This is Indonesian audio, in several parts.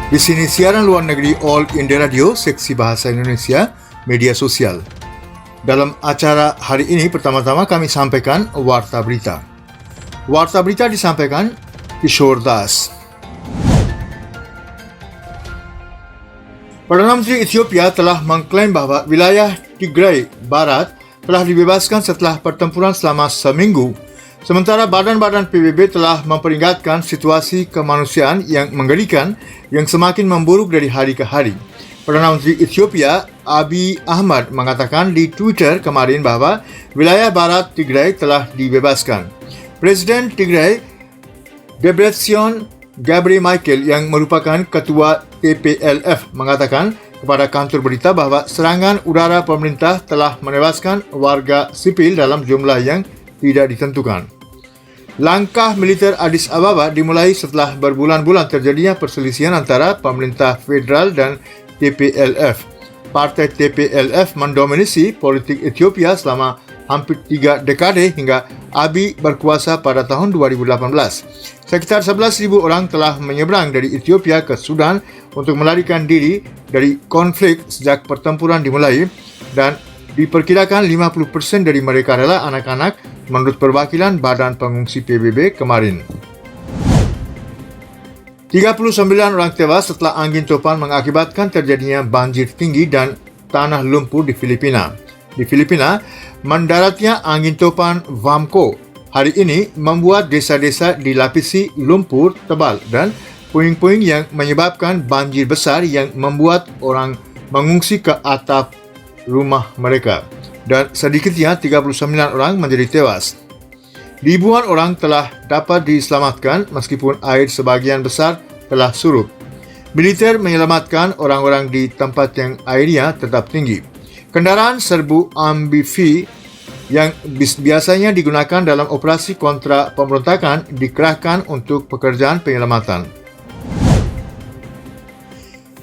Di sini siaran luar negeri All India Radio, seksi bahasa Indonesia, media sosial. Dalam acara hari ini, pertama-tama kami sampaikan Warta Berita. Warta Berita disampaikan Kishore Das. Perdana Menteri Ethiopia telah mengklaim bahwa wilayah Tigray Barat telah dibebaskan setelah pertempuran selama seminggu. Sementara badan-badan PBB telah memperingatkan situasi kemanusiaan yang mengerikan yang semakin memburuk dari hari ke hari. Perdana Menteri Ethiopia Abiy Ahmed mengatakan di Twitter kemarin bahwa wilayah barat Tigray telah dibebaskan. Presiden Tigray Debretsion Gebremichael yang merupakan ketua TPLF mengatakan kepada kantor berita bahwa serangan udara pemerintah telah menewaskan warga sipil dalam jumlah yang tidak ditentukan. Langkah militer Addis Ababa dimulai setelah berbulan-bulan terjadinya perselisihan antara pemerintah federal dan TPLF. Partai TPLF mendominasi politik Ethiopia selama hampir 3 dekade hingga Abiy berkuasa pada tahun 2018. Sekitar 11,000 orang telah menyeberang dari Ethiopia ke Sudan untuk melarikan diri dari konflik sejak pertempuran dimulai dan diperkirakan 50% dari mereka adalah anak-anak menurut perwakilan Badan Pengungsi PBB kemarin. 39 orang tewas setelah angin topan mengakibatkan terjadinya banjir tinggi dan tanah lumpur di Filipina. Di Filipina, mendaratnya angin topan Vamco hari ini membuat desa-desa dilapisi lumpur tebal dan puing-puing yang menyebabkan banjir besar yang membuat orang mengungsi ke atap rumah mereka dan sedikitnya 39 orang menjadi tewas. Ribuan orang telah dapat diselamatkan meskipun air sebagian besar telah surut. Militer menyelamatkan orang-orang di tempat yang airnya tetap tinggi. Kendaraan serbu amfibi yang biasanya digunakan dalam operasi kontra pemberontakan dikerahkan untuk pekerjaan penyelamatan.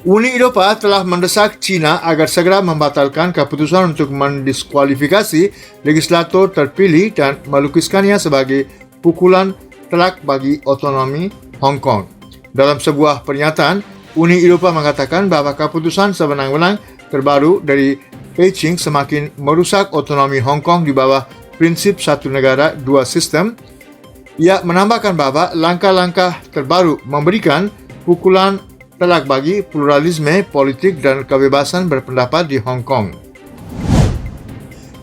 Uni Eropa telah mendesak China agar segera membatalkan keputusan untuk mendiskualifikasi legislator terpilih dan melukiskannya sebagai pukulan telak bagi otonomi Hong Kong. Dalam sebuah pernyataan, Uni Eropa mengatakan bahwa keputusan sewenang-wenang terbaru dari Beijing semakin merusak otonomi Hong Kong di bawah prinsip satu negara dua sistem. Ia menambahkan bahwa langkah-langkah terbaru memberikan pukulan telak bagi pluralisme politik dan kebebasan berpendapat di Hong Kong.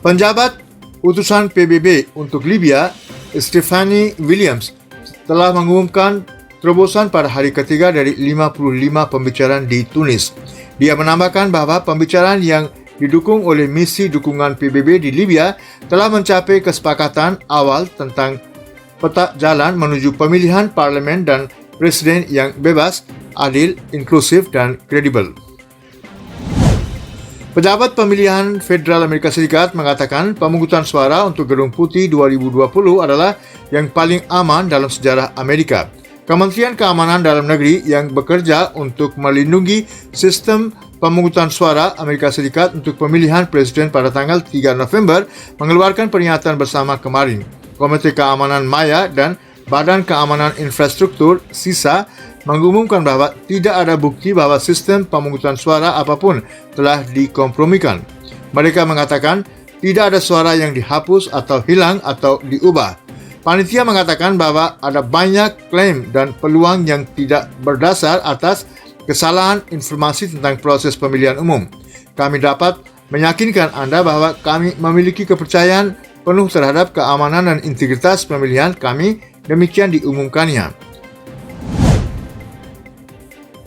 Penjabat utusan PBB untuk Libya, Stephanie Williams, telah mengumumkan terobosan pada hari ketiga dari 55 pembicaraan di Tunis. Dia menambahkan bahwa pembicaraan yang didukung oleh misi dukungan PBB di Libya telah mencapai kesepakatan awal tentang peta jalan menuju pemilihan parlemen dan presiden yang bebas, adil, inklusif, dan kredibel. Pejabat pemilihan Federal Amerika Serikat mengatakan pemungutan suara untuk Gedung Putih 2020 adalah yang paling aman dalam sejarah Amerika. Kementerian Keamanan Dalam Negeri yang bekerja untuk melindungi sistem pemungutan suara Amerika Serikat untuk pemilihan presiden pada tanggal 3 November mengeluarkan pernyataan bersama kemarin. Komite Keamanan Maya dan Badan Keamanan Infrastruktur (SISA) mengumumkan bahwa tidak ada bukti bahwa sistem pemungutan suara apapun telah dikompromikan. Mereka mengatakan tidak ada suara yang dihapus atau hilang atau diubah. Panitia mengatakan bahwa ada banyak klaim dan peluang yang tidak berdasar atas kesalahan informasi tentang proses pemilihan umum. Kami dapat meyakinkan Anda bahwa kami memiliki kepercayaan penuh terhadap keamanan dan integritas pemilihan kami. Demikian diumumkannya.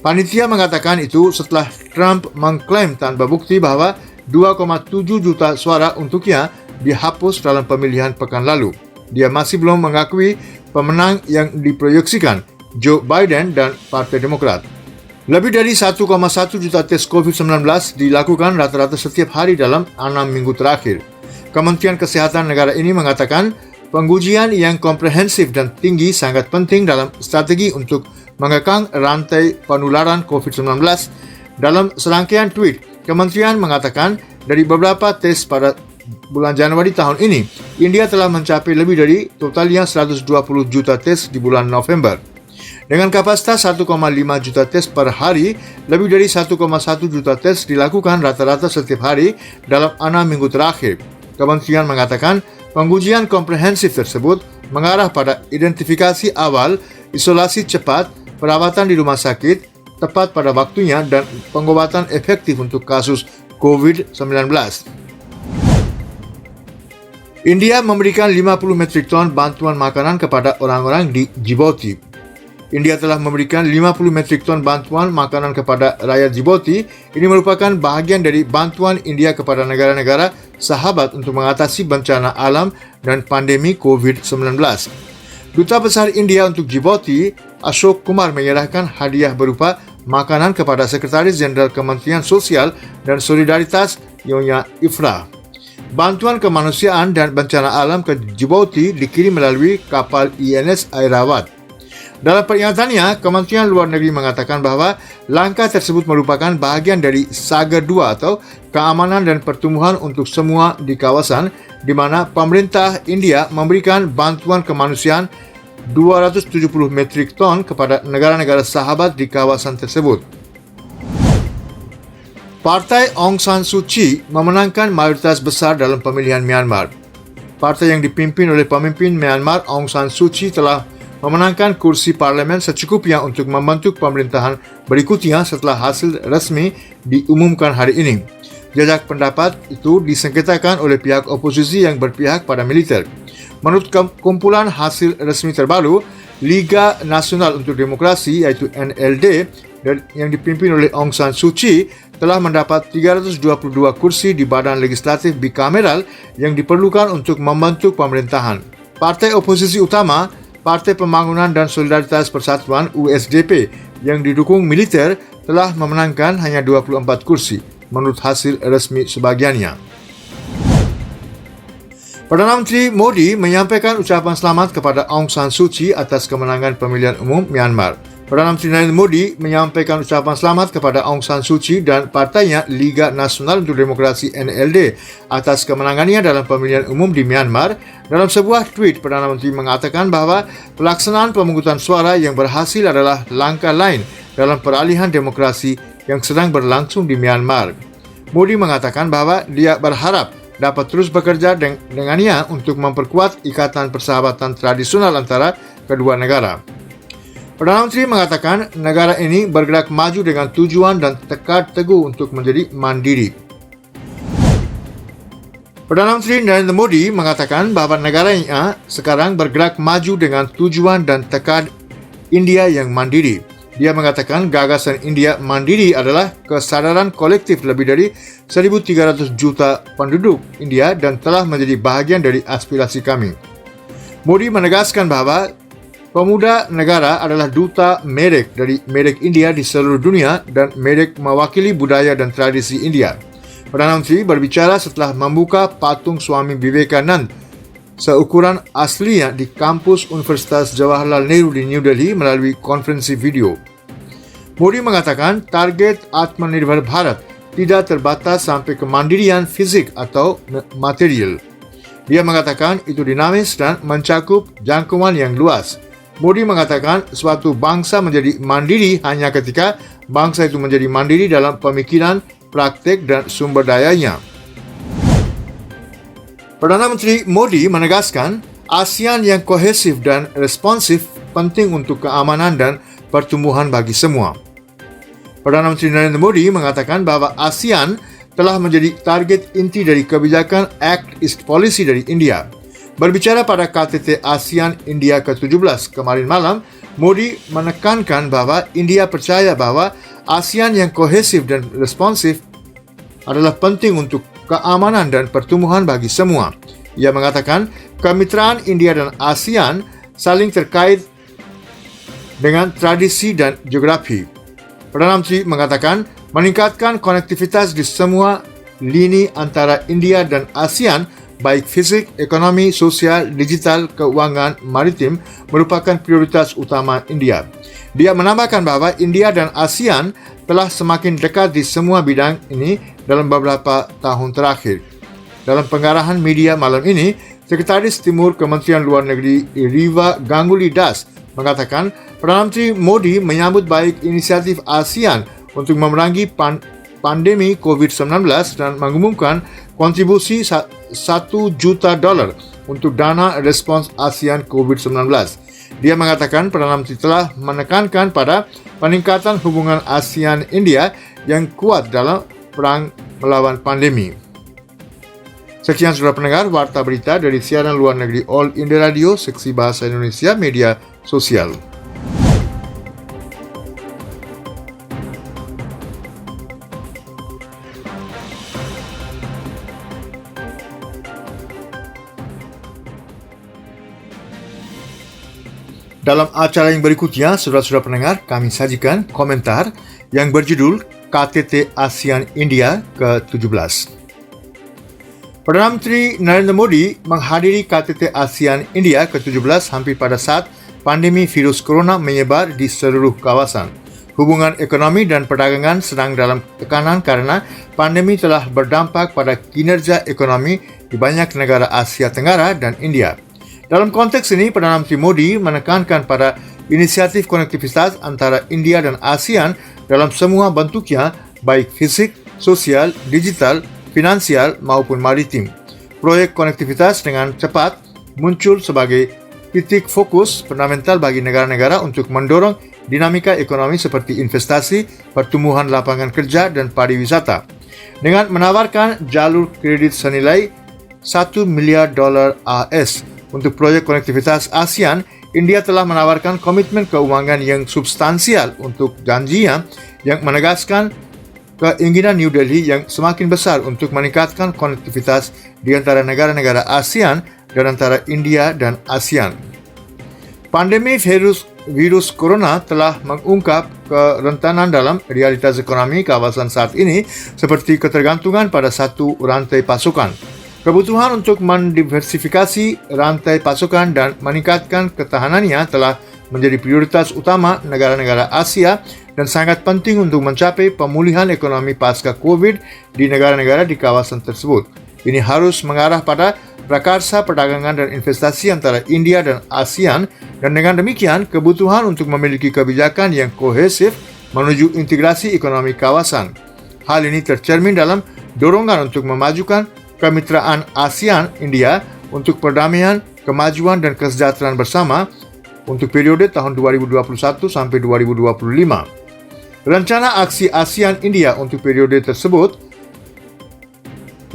Panitia mengatakan itu setelah Trump mengklaim tanpa bukti bahwa 2,7 juta suara untuknya dihapus dalam pemilihan pekan lalu. Dia masih belum mengakui pemenang yang diproyeksikan, Joe Biden dan Partai Demokrat. Lebih dari 1,1 juta tes COVID-19 dilakukan rata-rata setiap hari dalam 6 minggu terakhir. Kementerian Kesehatan negara ini mengatakan pengujian yang komprehensif dan tinggi sangat penting dalam strategi untuk mengekang rantai penularan COVID-19. Dalam serangkaian tweet, kementerian mengatakan dari beberapa tes pada bulan Januari tahun ini, India telah mencapai lebih dari totalnya 120 juta tes di bulan November. Dengan kapasitas 1,5 juta tes per hari, lebih dari 1,1 juta tes dilakukan rata-rata setiap hari dalam 6 minggu terakhir. Kementerian mengatakan pengujian komprehensif tersebut mengarah pada identifikasi awal, isolasi cepat, perawatan di rumah sakit, tepat pada waktunya, dan pengobatan efektif untuk kasus COVID-19. India memberikan 50 metrik ton bantuan makanan kepada orang-orang di Djibouti. India telah memberikan 50 metrik ton bantuan makanan kepada rakyat Djibouti. Ini merupakan bahagian dari bantuan India kepada negara-negara sahabat untuk mengatasi bencana alam dan pandemi COVID-19. Duta Besar India untuk Djibouti, Ashok Kumar, menyerahkan hadiah berupa makanan kepada Sekretaris Jenderal Kementerian Sosial dan Solidaritas, Nyonya Ifrah. Bantuan kemanusiaan dan bencana alam ke Djibouti dikirim melalui kapal INS Airawat. Dalam pernyataannya, Kementerian Luar Negeri mengatakan bahawa langkah tersebut merupakan bahagian dari Saga 2 atau keamanan dan pertumbuhan untuk semua di kawasan, di mana pemerintah India memberikan bantuan kemanusiaan 270 metrik ton kepada negara-negara sahabat di kawasan tersebut. Partai Aung San Suu Kyi memenangkan mayoritas besar dalam pemilihan Myanmar. Partai yang dipimpin oleh pemimpin Myanmar Aung San Suu Kyi telah memenangkan kursi parlimen secukupnya untuk membentuk pemerintahan berikutnya setelah hasil resmi diumumkan hari ini. Jajak pendapat itu disengketakan oleh pihak oposisi yang berpihak pada militer. Menurut kumpulan hasil resmi terbaru, Liga Nasional untuk Demokrasi iaitu NLD yang dipimpin oleh Aung San Suu Kyi telah mendapat 322 kursi di badan legislatif bikameral yang diperlukan untuk membentuk pemerintahan. Partai oposisi utama, Partai Pembangunan dan Solidaritas Persatuan USDP yang didukung militer telah memenangkan hanya 24 kursi menurut hasil resmi sebagiannya. Perdana Menteri Modi menyampaikan ucapan selamat kepada Aung San Suu Kyi atas kemenangan pemilihan umum Myanmar. Perdana Menteri Narendra Modi menyampaikan ucapan selamat kepada Aung San Suu Kyi dan partainya Liga Nasional untuk Demokrasi NLD atas kemenangannya dalam pemilihan umum di Myanmar. Dalam sebuah tweet, Perdana Menteri mengatakan bahawa pelaksanaan pemungutan suara yang berhasil adalah langkah lain dalam peralihan demokrasi yang sedang berlangsung di Myanmar. Modi mengatakan bahawa dia berharap dapat terus bekerja dengannya untuk memperkuat ikatan persahabatan tradisional antara kedua negara. Perdana Menteri mengatakan negara ini bergerak maju dengan tujuan dan tekad teguh untuk menjadi mandiri. Perdana Menteri Narendra Modi mengatakan bahawa negaranya sekarang bergerak maju dengan tujuan dan tekad India yang mandiri. Dia mengatakan gagasan India mandiri adalah kesadaran kolektif lebih dari 1.300 juta penduduk India dan telah menjadi bahagian dari aspirasi kami. Modi menegaskan bahawa pemuda negara adalah duta merek dari merek India di seluruh dunia dan merek mewakili budaya dan tradisi India. Perdana Menteri berbicara setelah membuka patung Swami Vivekananda seukuran aslinya di kampus Universitas Jawaharlal Nehru di New Delhi melalui konferensi video. Modi mengatakan target Atmanirbhar Bharat tidak terbatas sampai kemandirian fisik atau material. Dia mengatakan itu dinamis dan mencakup jangkauan yang luas. Modi mengatakan suatu bangsa menjadi mandiri hanya ketika bangsa itu menjadi mandiri dalam pemikiran, praktek dan sumber dayanya. Perdana Menteri Modi menegaskan ASEAN yang kohesif dan responsif penting untuk keamanan dan pertumbuhan bagi semua. Perdana Menteri Narendra Modi mengatakan bahawa ASEAN telah menjadi target inti dari kebijakan Act East Policy dari India. Berbicara pada KTT ASEAN India ke-17 kemarin malam, Modi menekankan bahawa India percaya bahawa ASEAN yang kohesif dan responsif adalah penting untuk keamanan dan pertumbuhan bagi semua. Ia mengatakan kemitraan India dan ASEAN saling terkait dengan tradisi dan geografi. Perdana Menteri mengatakan meningkatkan konektivitas di semua lini antara India dan ASEAN baik fisik, ekonomi, sosial, digital, keuangan, maritim merupakan prioritas utama India. Dia menambahkan bahawa India dan ASEAN telah semakin dekat di semua bidang ini dalam beberapa tahun terakhir. Dalam pengarahan media malam ini, Sekretaris Timur Kementerian Luar Negeri Riva Ganguly Das mengatakan Perdana Menteri Modi menyambut baik inisiatif ASEAN untuk memerangi pandemi COVID-19 dan mengumumkan kontribusi $1 juta untuk dana respons ASEAN COVID-19. Dia mengatakan Perdana Menteri telah menekankan pada peningkatan hubungan ASEAN-India yang kuat dalam perang melawan pandemi. Sekian saudara pendengar warta berita dari siaran luar negeri All India Radio, seksi bahasa Indonesia media sosial. Dalam acara yang berikutnya, saudara-saudara pendengar, kami sajikan komentar yang berjudul KTT ASEAN India ke-17. Perdana Menteri Narendra Modi menghadiri KTT ASEAN India ke-17 hampir pada saat pandemi virus corona menyebar di seluruh kawasan. Hubungan ekonomi dan perdagangan sedang dalam tekanan karena pandemi telah berdampak pada kinerja ekonomi di banyak negara Asia Tenggara dan India. Dalam konteks ini, Perdana Menteri Modi menekankan pada inisiatif konektivitas antara India dan ASEAN dalam semua bentuknya, baik fisik, sosial, digital, finansial maupun maritim. Proyek konektivitas dengan cepat muncul sebagai titik fokus fundamental bagi negara-negara untuk mendorong dinamika ekonomi seperti investasi, pertumbuhan lapangan kerja, dan pariwisata. Dengan menawarkan jalur kredit senilai $1 miliar AS untuk proyek konektivitas ASEAN, India telah menawarkan komitmen keuangan yang substansial untuk janjinya yang menegaskan keinginan New Delhi yang semakin besar untuk meningkatkan konektivitas di antara negara-negara ASEAN dan antara India dan ASEAN. Pandemi virus corona telah mengungkap kerentanan dalam realitas ekonomi kawasan saat ini seperti ketergantungan pada satu rantai pasokan. Kebutuhan untuk mendiversifikasi rantai pasokan dan meningkatkan ketahanannya telah menjadi prioritas utama negara-negara Asia dan sangat penting untuk mencapai pemulihan ekonomi pasca COVID di negara-negara di kawasan tersebut. Ini harus mengarah pada prakarsa perdagangan dan investasi antara India dan ASEAN, dan dengan demikian kebutuhan untuk memiliki kebijakan yang kohesif menuju integrasi ekonomi kawasan. Hal ini tercermin dalam dorongan untuk memajukan kemitraan ASEAN-India untuk perdamaian, kemajuan dan kesejahteraan bersama untuk periode tahun 2021 sampai 2025. Rencana aksi ASEAN-India untuk periode tersebut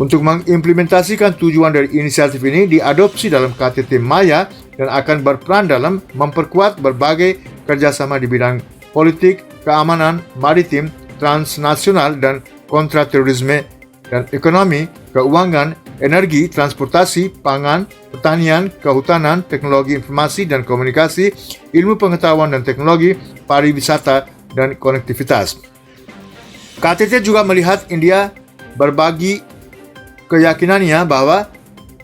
untuk mengimplementasikan tujuan dari inisiatif ini diadopsi dalam KTT Maya dan akan berperan dalam memperkuat berbagai kerjasama di bidang politik, keamanan, maritim, transnasional dan kontraterorisme dan ekonomi, keuangan, energi, transportasi, pangan, pertanian, kehutanan, teknologi informasi dan komunikasi, ilmu pengetahuan dan teknologi, pariwisata, dan konektivitas. KTT juga melihat India berbagi keyakinannya bahwa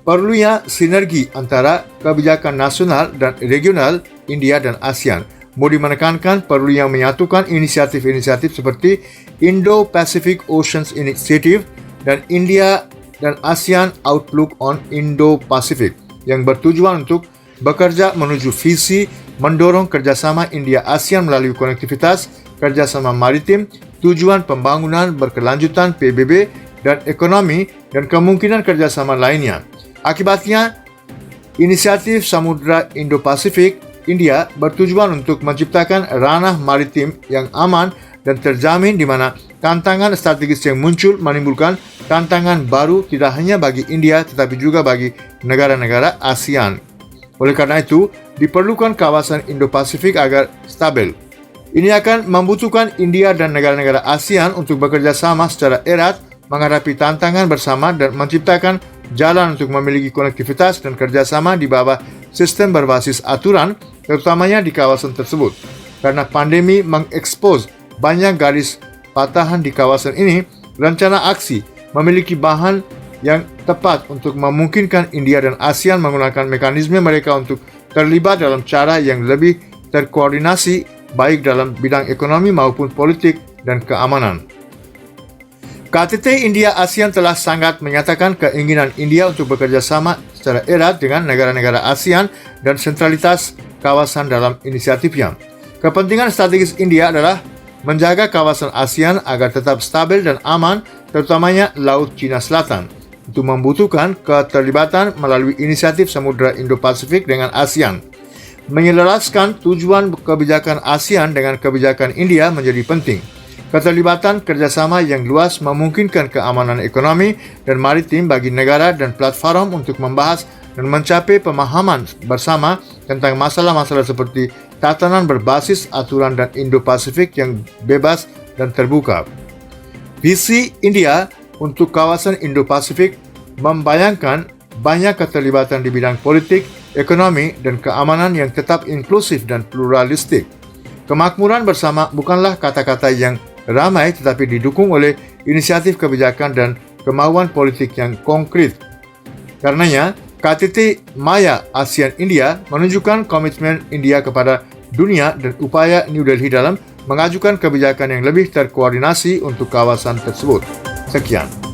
perlunya sinergi antara kebijakan nasional dan regional India dan ASEAN. Modi menekankan perlunya menyatukan inisiatif-inisiatif seperti Indo-Pacific Oceans Initiative dan India dan ASEAN Outlook on Indo-Pacific yang bertujuan untuk bekerja menuju visi mendorong kerjasama India-ASEAN melalui konektivitas, kerjasama maritim, tujuan pembangunan berkelanjutan PBB dan ekonomi dan kemungkinan kerjasama lainnya. Akibatnya, inisiatif Samudra Indo-Pasifik India bertujuan untuk menciptakan ranah maritim yang aman dan terjamin di mana tantangan strategis yang muncul menimbulkan tantangan baru tidak hanya bagi India tetapi juga bagi negara-negara ASEAN. Oleh karena itu, diperlukan kawasan Indo-Pasifik agar stabil. Ini akan membutuhkan India dan negara-negara ASEAN untuk bekerja sama secara erat menghadapi tantangan bersama dan menciptakan jalan untuk memiliki konektivitas dan kerjasama di bawah sistem berbasis aturan, terutamanya di kawasan tersebut. Karena pandemi mengekspos banyak garis patahan di kawasan ini, rencana aksi memiliki bahan yang tepat untuk memungkinkan India dan ASEAN menggunakan mekanisme mereka untuk terlibat dalam cara yang lebih terkoordinasi baik dalam bidang ekonomi maupun politik dan keamanan. KTT India-ASEAN telah sangat menyatakan keinginan India untuk bekerja sama secara erat dengan negara-negara ASEAN dan sentralitas kawasan dalam inisiatifnya. Kepentingan strategis India adalah menjaga kawasan ASEAN agar tetap stabil dan aman, terutamanya Laut Cina Selatan. Itu membutuhkan keterlibatan melalui inisiatif Samudra Indo-Pasifik dengan ASEAN. Menyelaraskan tujuan kebijakan ASEAN dengan kebijakan India menjadi penting. Keterlibatan kerjasama yang luas memungkinkan keamanan ekonomi dan maritim bagi negara dan platform untuk membahas dan mencapai pemahaman bersama tentang masalah-masalah seperti tatanan berbasis aturan dan Indo-Pasifik yang bebas dan terbuka. Visi India untuk kawasan Indo-Pasifik membayangkan banyak keterlibatan di bidang politik, ekonomi, dan keamanan yang tetap inklusif dan pluralistik. Kemakmuran bersama bukanlah kata-kata yang ramai tetapi didukung oleh inisiatif kebijakan dan kemauan politik yang konkret. Karenanya, KTT Maya ASEAN India menunjukkan komitmen India kepada dunia dan upaya New Delhi dalam mengajukan kebijakan yang lebih terkoordinasi untuk kawasan tersebut. Sekian.